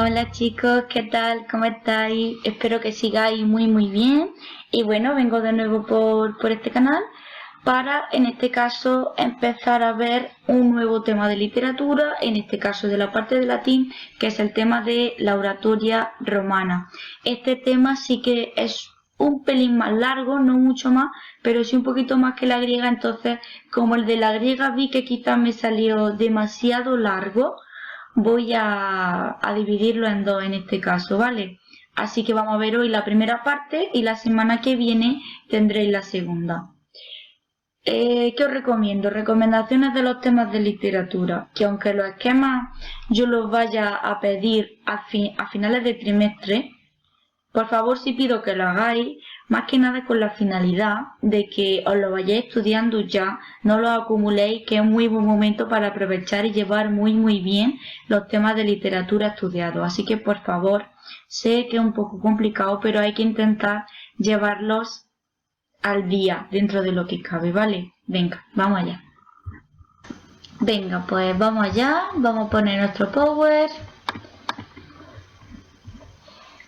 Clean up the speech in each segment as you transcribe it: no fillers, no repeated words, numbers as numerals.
Hola chicos, ¿qué tal? ¿Cómo estáis? Espero que sigáis muy bien. Y bueno, vengo de nuevo por este canal para, en este caso, empezar a ver un nuevo tema de literatura, en este caso de la parte de latín, que es el tema de la oratoria romana. Este tema sí que es un pelín más largo, no mucho más, pero sí un poquito más que la griega. Entonces, como el de la griega vi que quizás me salió demasiado largo, voy a dividirlo en dos en este caso, ¿vale? Así que vamos a ver hoy la primera parte y la semana que viene tendréis la segunda. ¿Qué os recomiendo? Recomendaciones de los temas de literatura, que aunque los esquemas yo los vaya a pedir a finales de trimestre, por favor sí pido que lo hagáis, más que nada con la finalidad de que os lo vayáis estudiando ya, no lo acumuléis, que es muy buen momento para aprovechar y llevar muy bien los temas de literatura estudiados. Así que por favor, sé que es un poco complicado, pero hay que intentar llevarlos al día dentro de lo que cabe, ¿vale? Venga, vamos allá. Venga, pues vamos allá, vamos a poner nuestro power.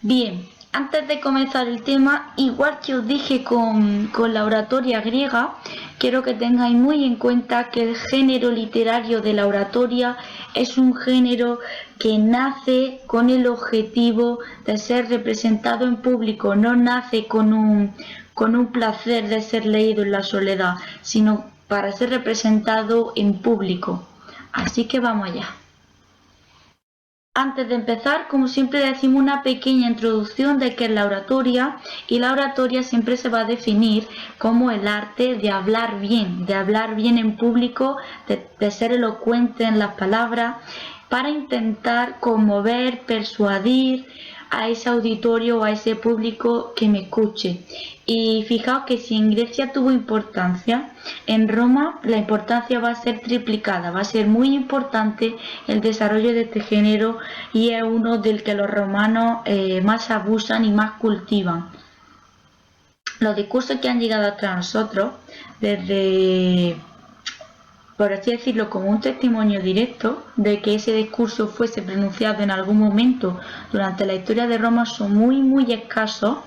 Bien. Antes de comenzar el tema, igual que os dije con la oratoria griega, quiero que tengáis muy en cuenta que el género literario de la oratoria es un género que nace con el objetivo de ser representado en público, no nace con un placer de ser leído en la soledad, sino para ser representado en público. Así que vamos allá. Antes de empezar, como siempre decimos una pequeña introducción de qué es la oratoria, y la oratoria siempre se va a definir como el arte de hablar bien en público, de ser elocuente en las palabras, para intentar conmover, persuadir a ese auditorio o a ese público que me escuche. Y fijaos que si en Grecia tuvo importancia, en Roma la importancia va a ser triplicada, va a ser muy importante el desarrollo de este género y es uno del que los romanos más abusan y más cultivan. Los discursos que han llegado hasta nosotros, desde, por así decirlo, como un testimonio directo de que ese discurso fuese pronunciado en algún momento durante la historia de Roma, son muy escasos,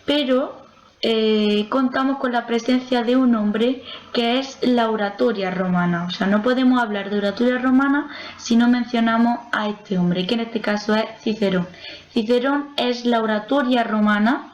pero contamos con la presencia de un hombre que es la oratoria romana. O sea, no podemos hablar de oratoria romana si no mencionamos a este hombre, que en este caso es Cicerón. Cicerón es la oratoria romana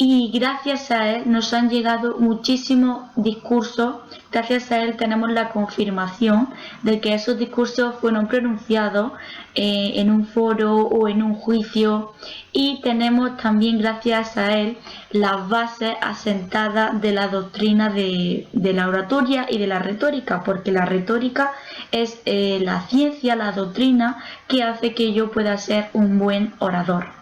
y gracias a él nos han llegado muchísimos discursos. Gracias a él tenemos la confirmación de que esos discursos fueron pronunciados en un foro o en un juicio, y tenemos también gracias a él las bases asentadas de la doctrina de la oratoria y de la retórica, porque la retórica es la ciencia, la doctrina que hace que yo pueda ser un buen orador.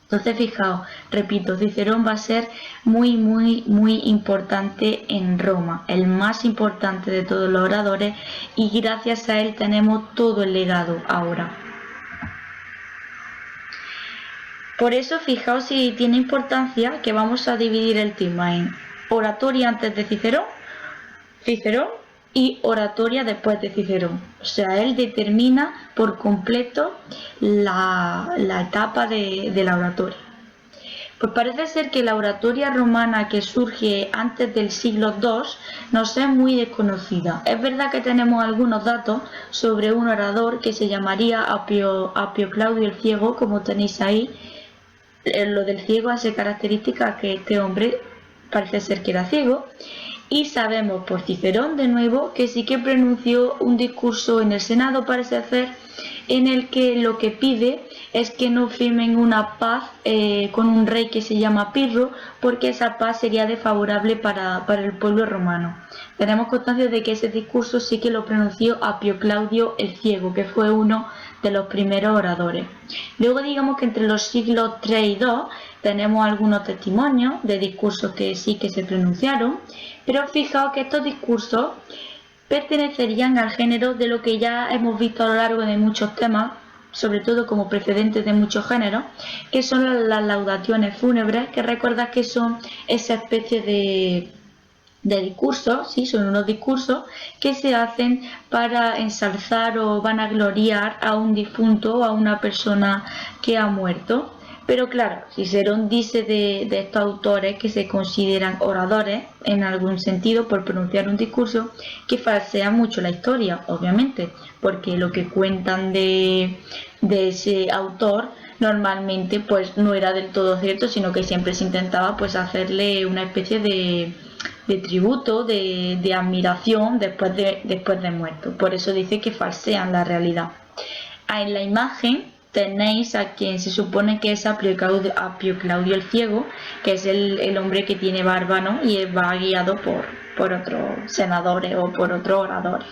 Entonces fijaos, repito, Cicerón va a ser muy importante en Roma, el más importante de todos los oradores, y gracias a él tenemos todo el legado ahora. Por eso fijaos si tiene importancia que vamos a dividir el tema en oratoria antes de Cicerón y oratoria después de Cicerón. O sea, él determina por completo la etapa de la oratoria. Pues parece ser que la oratoria romana que surge antes del siglo II nos es muy desconocida. Es verdad que tenemos algunos datos sobre un orador que se llamaría Apio Claudio el Ciego, como tenéis ahí. Lo del ciego hace característica que este hombre parece ser que era ciego. Y sabemos por Cicerón de nuevo que sí que pronunció un discurso en el Senado, parece ser, en el que lo que pide es que no firmen una paz con un rey que se llama Pirro, porque esa paz sería desfavorable para el pueblo romano. Tenemos constancia de que ese discurso sí que lo pronunció Apio Claudio el Ciego, que fue uno de los primeros oradores. Luego digamos que entre los siglos III y II tenemos algunos testimonios de discursos que sí que se pronunciaron, pero fijaos que estos discursos pertenecerían al género de lo que ya hemos visto a lo largo de muchos temas, sobre todo como precedentes de muchos géneros, que son las laudaciones fúnebres, que recordad que son esa especie de discursos, sí, son unos discursos que se hacen para ensalzar o vanagloriar a un difunto o a una persona que ha muerto. Pero claro, Cicerón dice de estos autores que se consideran oradores en algún sentido por pronunciar un discurso, que falsean mucho la historia, obviamente, porque lo que cuentan de ese autor normalmente pues no era del todo cierto, sino que siempre se intentaba pues hacerle una especie de tributo, de admiración después de muerto. Por eso dice que falsean la realidad. En la imagen tenéis a quien se supone que es Apio Claudio el Ciego, que es el hombre que tiene barba, ¿no? Y va guiado por otros senadores o por otros oradores.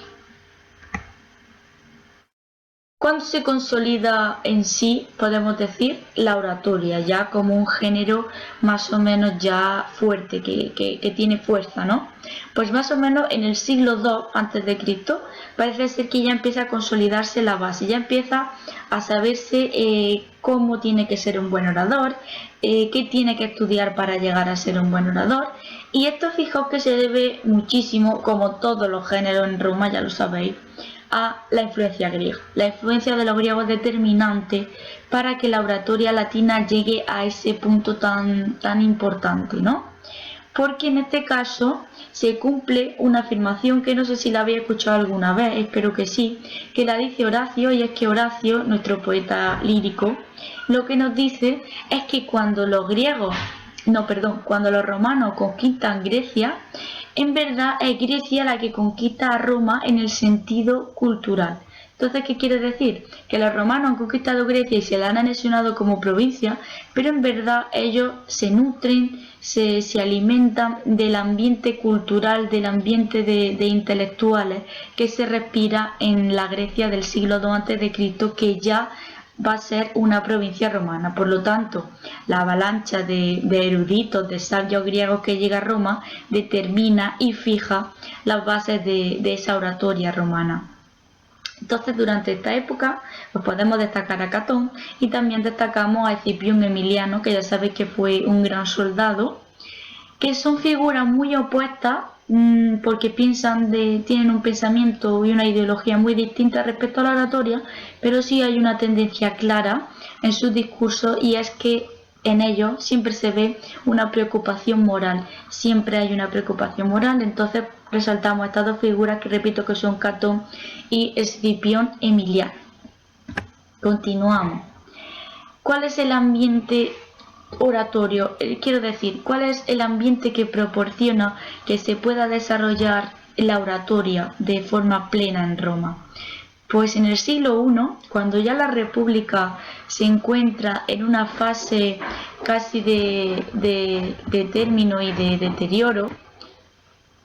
¿Cuándo se consolida en sí, podemos decir, la oratoria, ya como un género más o menos ya fuerte, que tiene fuerza, ¿no? Pues más o menos en el siglo II a.C. parece ser que ya empieza a consolidarse la base, ya empieza a saberse cómo tiene que ser un buen orador, qué tiene que estudiar para llegar a ser un buen orador. Y esto fijaos que se debe muchísimo, como todos los géneros en Roma, ya lo sabéis, a la influencia griega. La influencia de los griegos es determinante para que la oratoria latina llegue a ese punto tan importante, ¿no? Porque en este caso se cumple una afirmación que no sé si la habéis escuchado alguna vez, espero que sí, que la dice Horacio, y es que Horacio, nuestro poeta lírico, lo que nos dice es que cuando los romanos conquistan Grecia, en verdad es Grecia la que conquista a Roma en el sentido cultural. Entonces, ¿qué quiere decir? Que los romanos han conquistado Grecia y se la han anexionado como provincia, pero en verdad ellos se nutren, se alimentan del ambiente cultural, del ambiente de intelectuales que se respira en la Grecia del siglo II a.C., que ya va a ser una provincia romana. Por lo tanto, la avalancha de eruditos, de sabios griegos que llega a Roma determina y fija las bases de esa oratoria romana. Entonces, durante esta época pues podemos destacar a Catón, y también destacamos a Escipión Emiliano, que ya sabéis que fue un gran soldado, que son figuras muy opuestas porque tienen un pensamiento y una ideología muy distinta respecto a la oratoria, pero sí hay una tendencia clara en sus discursos, y es que en ellos siempre se ve una preocupación moral, siempre hay una preocupación moral. Entonces resaltamos estas dos figuras que repito que son Catón y Escipión Emiliano. Continuamos. ¿Cuál es el ambiente oratorio? Quiero decir, ¿cuál es el ambiente que proporciona que se pueda desarrollar la oratoria de forma plena en Roma? Pues en el siglo I, cuando ya la República se encuentra en una fase casi de término y de deterioro,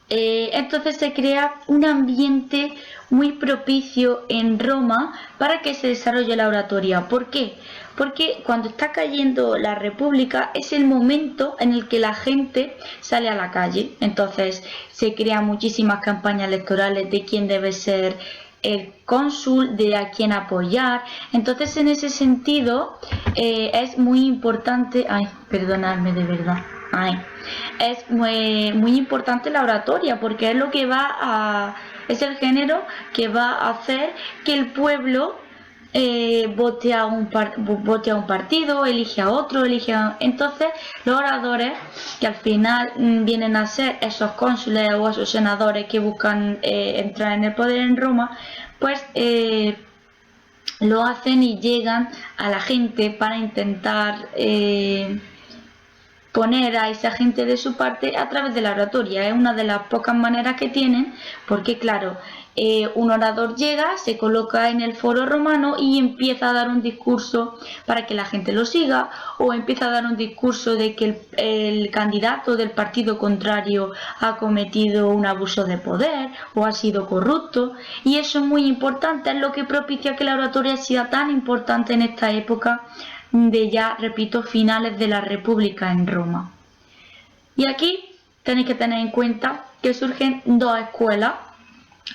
entonces se crea un ambiente muy propicio en Roma para que se desarrolle la oratoria. ¿Por qué? Porque cuando está cayendo la República es el momento en el que la gente sale a la calle. Entonces se crean muchísimas campañas electorales de quién debe ser el cónsul, de a quién apoyar. Entonces en ese sentido es muy importante, perdonadme de verdad, es muy importante la oratoria, porque es lo que es el género que va a hacer que el pueblo vote a un partido, elige a otro, entonces los oradores, que al final vienen a ser esos cónsules o esos senadores que buscan entrar en el poder en Roma, pues lo hacen y llegan a la gente para intentar poner a esa gente de su parte a través de la oratoria. Es una de las pocas maneras que tienen, porque claro, un orador llega, se coloca en el foro romano y empieza a dar un discurso para que la gente lo siga, o empieza a dar un discurso de que el candidato del partido contrario ha cometido un abuso de poder o ha sido corrupto, y eso es muy importante, es lo que propicia que la oratoria sea tan importante en esta época de ya, repito, finales de la República en Roma. Y aquí tenéis que tener en cuenta que surgen dos escuelas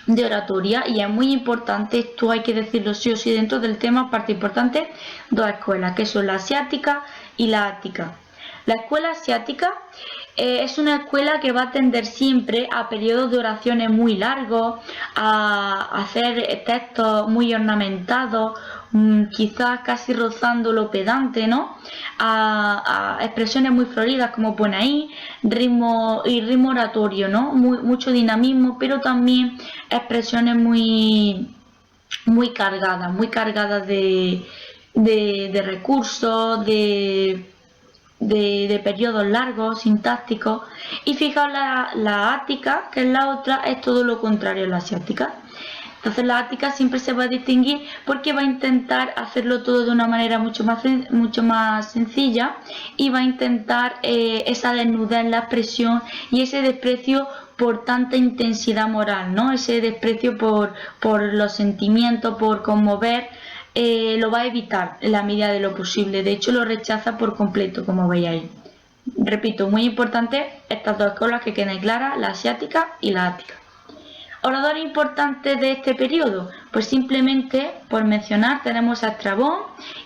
de oratoria, y es muy importante, esto hay que decirlo sí o sí dentro del tema, parte importante, dos escuelas, que son la asiática y la ática. La escuela asiática Es una escuela que va a tender siempre a periodos de oraciones muy largos, a hacer textos muy ornamentados, quizás casi rozando lo pedante, ¿no? A expresiones muy floridas, como pone ahí, ritmo oratorio, ¿no? Mucho dinamismo, pero también expresiones muy cargadas de recursos, de periodos largos, sintácticos. Y fijaos, la ática, que es la otra, es todo lo contrario a la asiática. Entonces la ática siempre se va a distinguir porque va a intentar hacerlo todo de una manera mucho más sencilla, y va a intentar esa desnudez en la expresión y ese desprecio por tanta intensidad moral, ¿no? Ese desprecio por los sentimientos, por conmover, lo va a evitar en la medida de lo posible. De hecho, lo rechaza por completo, como veis ahí. Repito, muy importante estas dos escuelas que queden claras, la asiática y la ática. Oradores importantes de este periodo, pues simplemente por mencionar tenemos a Estrabón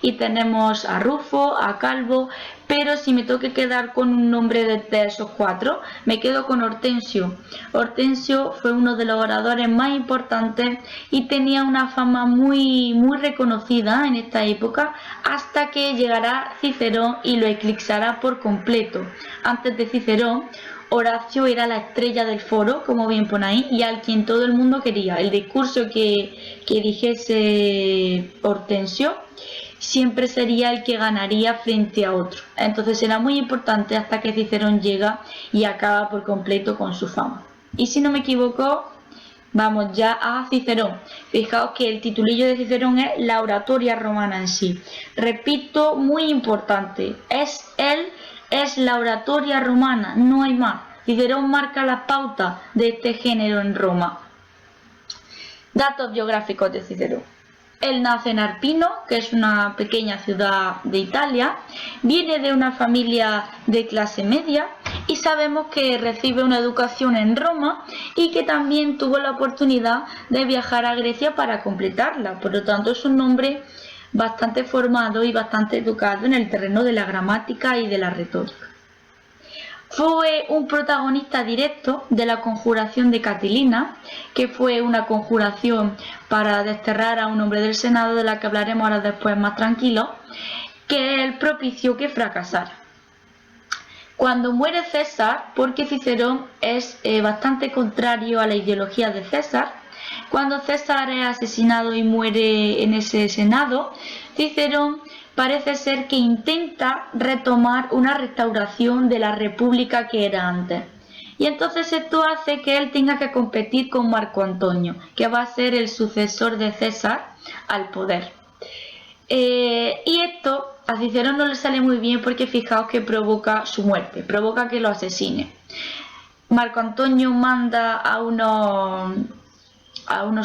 y tenemos a Rufo, a Calvo, pero si me tengo que quedar con un nombre de esos cuatro, me quedo con Hortensio. Hortensio fue uno de los oradores más importantes y tenía una fama muy reconocida en esta época, hasta que llegará Cicerón y lo eclipsará por completo. Antes de Cicerón, Horacio era la estrella del foro, como bien pone ahí, y al quien todo el mundo quería. El discurso que dijese Hortensio siempre sería el que ganaría frente a otro. Entonces era muy importante hasta que Cicerón llega y acaba por completo con su fama. Y si no me equivoco, vamos ya a Cicerón. Fijaos que el titulillo de Cicerón es la oratoria romana en sí. Repito, muy importante, es la oratoria romana, no hay más. Cicerón marca la pauta de este género en Roma. Datos biográficos de Cicerón. Él nace en Arpino, que es una pequeña ciudad de Italia. Viene de una familia de clase media y sabemos que recibe una educación en Roma y que también tuvo la oportunidad de viajar a Grecia para completarla. Por lo tanto, es un hombre bastante formado y bastante educado en el terreno de la gramática y de la retórica. Fue un protagonista directo de la conjuración de Catilina, que fue una conjuración para desterrar a un hombre del Senado, de la que hablaremos ahora después más tranquilo, que él propició que fracasara. Cuando muere César, porque Cicerón es bastante contrario a la ideología de César, cuando César es asesinado y muere en ese Senado, Cicerón parece ser que intenta retomar una restauración de la república que era antes. Y entonces esto hace que él tenga que competir con Marco Antonio, que va a ser el sucesor de César al poder. Y esto a Cicerón no le sale muy bien porque fijaos que provoca su muerte, provoca que lo asesine. Marco Antonio manda a unos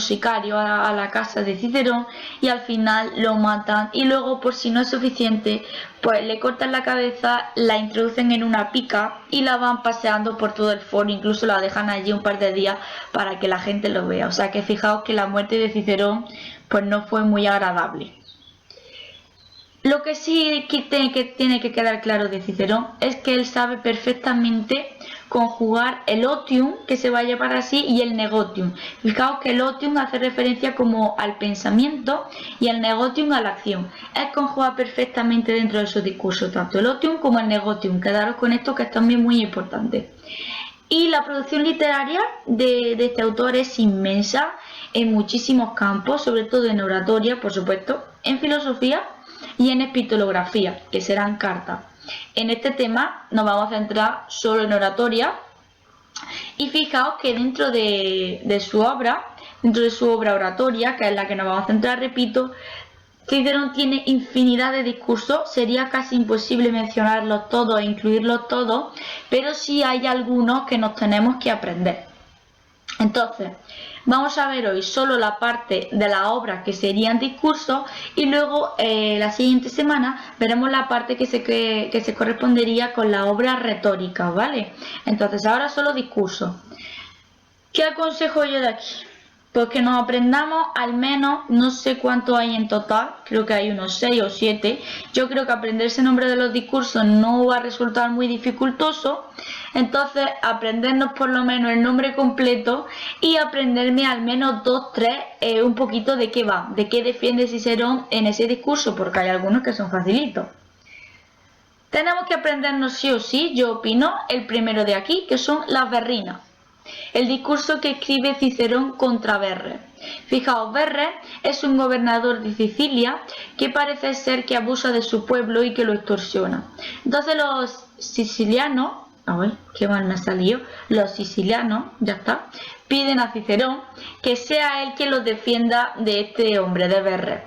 sicarios a la casa de Cicerón y al final lo matan, y luego, por si no es suficiente, pues le cortan la cabeza, la introducen en una pica y la van paseando por todo el foro, incluso la dejan allí un par de días para que la gente lo vea. O sea que fijaos que la muerte de Cicerón pues no fue muy agradable. Lo que sí tiene que quedar claro de Cicerón es que él sabe perfectamente conjugar el otium, que se va a llamar así, y el negotium. Fijaos que el otium hace referencia como al pensamiento y el negotium a la acción. Él conjuga perfectamente dentro de su discurso tanto el otium como el negotium. Quedaros con esto, que es también muy importante. Y la producción literaria de este autor es inmensa en muchísimos campos, sobre todo en oratoria, por supuesto, en filosofía y en epistolografía, que serán cartas. En este tema nos vamos a centrar solo en oratoria, y fijaos que dentro de su obra oratoria, que es la que nos vamos a centrar, repito, Cicerón tiene infinidad de discursos. Sería casi imposible mencionarlos todos e incluirlos todos, pero sí hay algunos que nos tenemos que aprender. Entonces, vamos a ver hoy solo la parte de la obra que serían discursos, y luego la siguiente semana veremos la parte que se correspondería con la obra retórica, ¿vale? Entonces ahora solo discursos. ¿Qué aconsejo yo de aquí? Pues que nos aprendamos al menos, no sé cuántos hay en total, creo que hay unos 6 o 7. Yo creo que aprenderse el nombre de los discursos no va a resultar muy dificultoso. Entonces, aprendernos por lo menos el nombre completo y aprenderme al menos 2, 3, un poquito de qué va, de qué defiende Cicerón en ese discurso, porque hay algunos que son facilitos. Tenemos que aprendernos sí o sí, yo opino, el primero de aquí, que son las berrinas. El discurso que escribe Cicerón contra Verres. Fijaos, Verres es un gobernador de Sicilia que parece ser que abusa de su pueblo y que lo extorsiona. Entonces los sicilianos, a ver, qué mal me ha salido, los sicilianos, ya está, piden a Cicerón que sea él quien los defienda de este hombre, de Verres.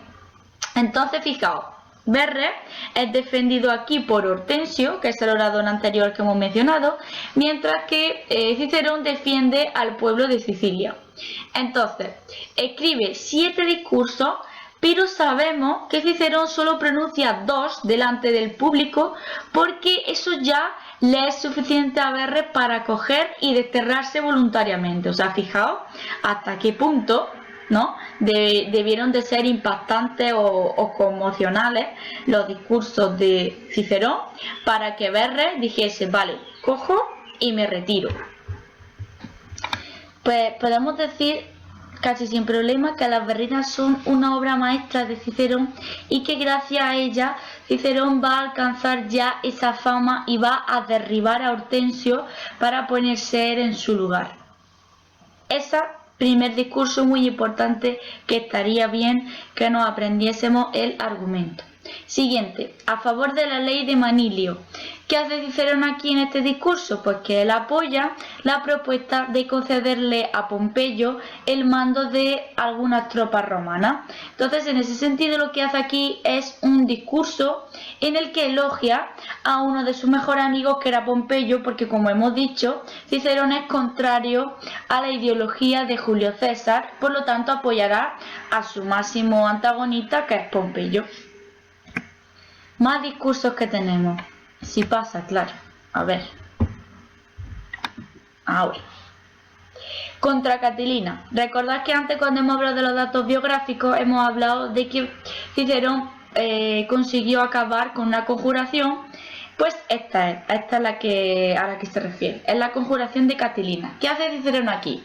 Entonces, fijaos, Verres es defendido aquí por Hortensio, que es el orador anterior que hemos mencionado, mientras que Cicerón defiende al pueblo de Sicilia. Entonces, escribe 7 discursos, pero sabemos que Cicerón solo pronuncia 2 delante del público porque eso ya le es suficiente a Verres para coger y desterrarse voluntariamente. O sea, fijaos hasta qué punto, ¿no? Debieron de ser impactantes o conmocionales los discursos de Cicerón para que Verres dijese, vale, cojo y me retiro. Pues podemos decir casi sin problema que las berrinas son una obra maestra de Cicerón y que gracias a ella Cicerón va a alcanzar ya esa fama y va a derribar a Hortensio para ponerse él en su lugar. Primer discurso muy importante que estaría bien que nos aprendiésemos el argumento. Siguiente, a favor de la ley de Manilio. ¿Qué hace Cicerón aquí en este discurso? Pues que él apoya la propuesta de concederle a Pompeyo el mando de algunas tropas romanas. Entonces, en ese sentido, lo que hace aquí es un discurso en el que elogia a uno de sus mejores amigos, que era Pompeyo, porque como hemos dicho, Cicerón es contrario a la ideología de Julio César, por lo tanto apoyará a su máximo antagonista, que es Pompeyo. Más discursos que tenemos. Si pasa, claro. A ver. Ahora. Contra Catilina. Recordad que antes, cuando hemos hablado de los datos biográficos, hemos hablado de que Cicerón consiguió acabar con una conjuración. Pues esta es a la que se refiere. Es la conjuración de Catilina. ¿Qué hace Cicerón aquí?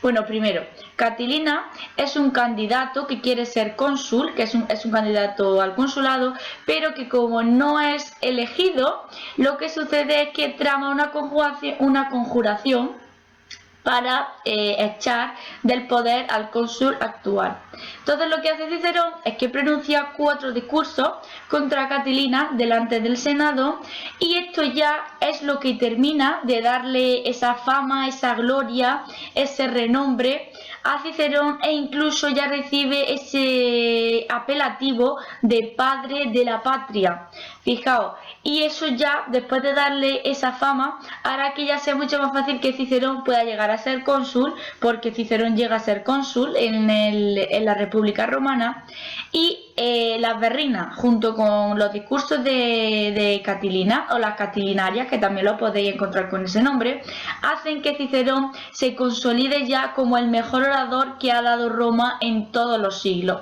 Bueno, primero, Catilina es un candidato que quiere ser cónsul, que es un candidato al consulado, pero que como no es elegido, lo que sucede es que trama una conjuración para echar del poder al cónsul actual. Entonces lo que hace Cicerón es que pronuncia 4 discursos contra Catilina delante del Senado, y esto ya es lo que termina de darle esa fama, esa gloria, ese renombre a Cicerón, e incluso ya recibe ese apelativo de padre de la patria. Fijaos, y eso ya, después de darle esa fama, hará que ya sea mucho más fácil que Cicerón pueda llegar a ser cónsul, porque Cicerón llega a ser cónsul en la República Romana. Y las berrinas, junto con los discursos de Catilina, o las catilinarias, que también lo podéis encontrar con ese nombre, hacen que Cicerón se consolide ya como el mejor orador que ha dado Roma en todos los siglos.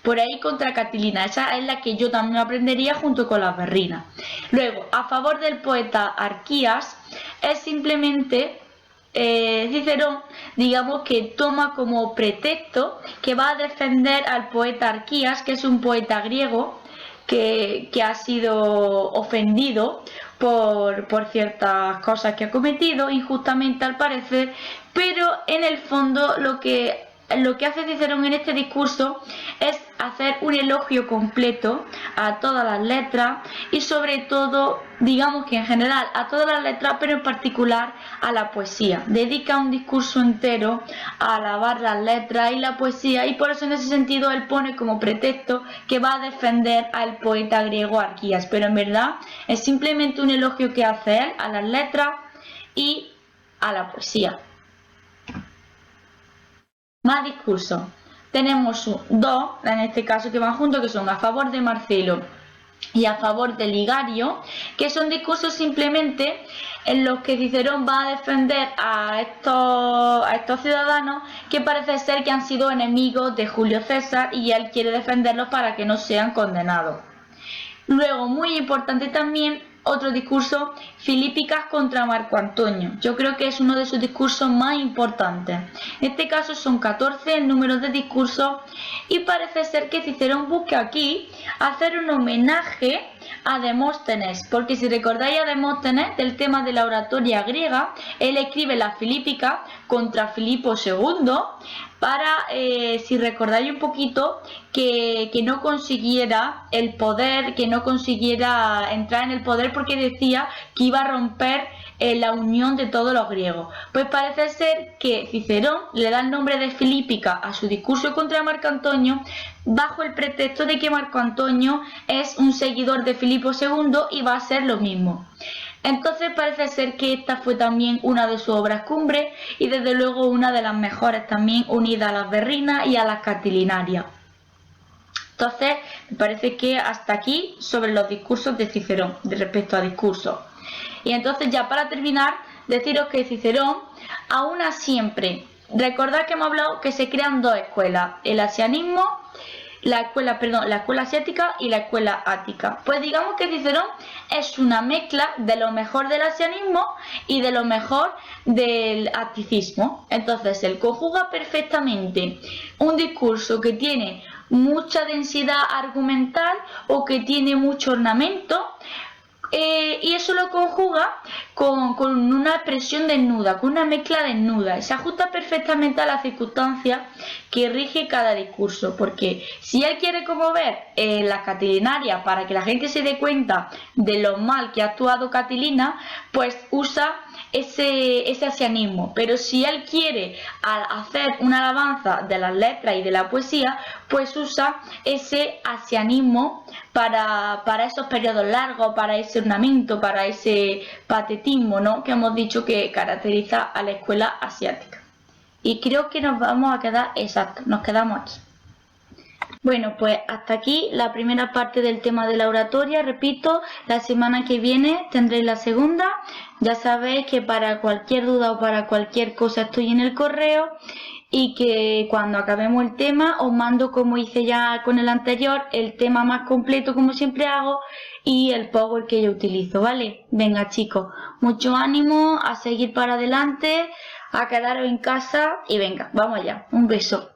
Por ahí contra Catilina, esa es la que yo también aprendería junto con las berrinas. Luego, a favor del poeta Arquías, es simplemente Cicerón, digamos que toma como pretexto que va a defender al poeta Arquías, que es un poeta griego que ha sido ofendido por ciertas cosas que ha cometido injustamente al parecer, pero en el fondo lo que hace Cicerón en este discurso es hacer un elogio completo a todas las letras, y sobre todo, digamos que en general a todas las letras, pero en particular a la poesía. Dedica un discurso entero a alabar las letras y la poesía, y por eso en ese sentido él pone como pretexto que va a defender al poeta griego Arquías, pero en verdad es simplemente un elogio que hace él a las letras y a la poesía. Más discursos. Tenemos 2, en este caso, que van juntos, que son a favor de Marcelo. y a favor del Ligario, que son discursos simplemente en los que Cicerón va a defender a estos ciudadanos que parece ser que han sido enemigos de Julio César y él quiere defenderlos para que no sean condenados. Luego, muy importante también, otro discurso, Filípicas contra Marco Antonio. Yo creo que es uno de sus discursos más importantes. En este caso son 14 el número de discursos y parece ser que Cicerón busca aquí hacer un homenaje a Demóstenes, porque si recordáis a Demóstenes del tema de la oratoria griega, él escribe la Filípica contra Filipo II para, si recordáis un poquito, que no consiguiera el poder, que no consiguiera entrar en el poder porque decía que iba a romper la unión de todos los griegos. Pues parece ser que Cicerón le da el nombre de Filípica a su discurso contra Marco Antonio bajo el pretexto de que Marco Antonio es un seguidor de Filipo II y va a ser lo mismo. Entonces parece ser que esta fue también una de sus obras cumbre y desde luego una de las mejores también, unida a las Berrinas y a las Catilinarias. Entonces me parece que hasta aquí sobre los discursos de Cicerón, de respecto a discursos. Y entonces ya para terminar, deciros que Cicerón aúna siempre, recordad que hemos hablado que se crean dos escuelas, el asianismo, la escuela asiática y la escuela ática. Pues digamos que Cicerón es una mezcla de lo mejor del asianismo y de lo mejor del aticismo. Entonces él conjuga perfectamente un discurso que tiene mucha densidad argumental o que tiene mucho ornamento, y eso lo conjuga con una expresión desnuda, con una mezcla desnuda. Se ajusta perfectamente a las circunstancias que rige cada discurso, porque si él quiere conmover las Catilinarias para que la gente se dé cuenta de lo mal que ha actuado Catilina, pues usa ese asianismo. Pero si él quiere hacer una alabanza de las letras y de la poesía, pues usa ese asianismo para esos periodos largos, para ese ornamento, para ese patetismo, ¿no?, que hemos dicho que caracteriza a la escuela asiática. Y creo que nos vamos a quedar exactos, nos quedamos aquí. Bueno, pues hasta aquí la primera parte del tema de la oratoria. Repito, la semana que viene tendréis la segunda. Ya sabéis que para cualquier duda o para cualquier cosa estoy en el correo y que cuando acabemos el tema os mando, como hice ya con el anterior, el tema más completo como siempre hago y el Power que yo utilizo, ¿vale? Venga chicos, mucho ánimo, a seguir para adelante, a quedaros en casa y venga, vamos allá, un beso.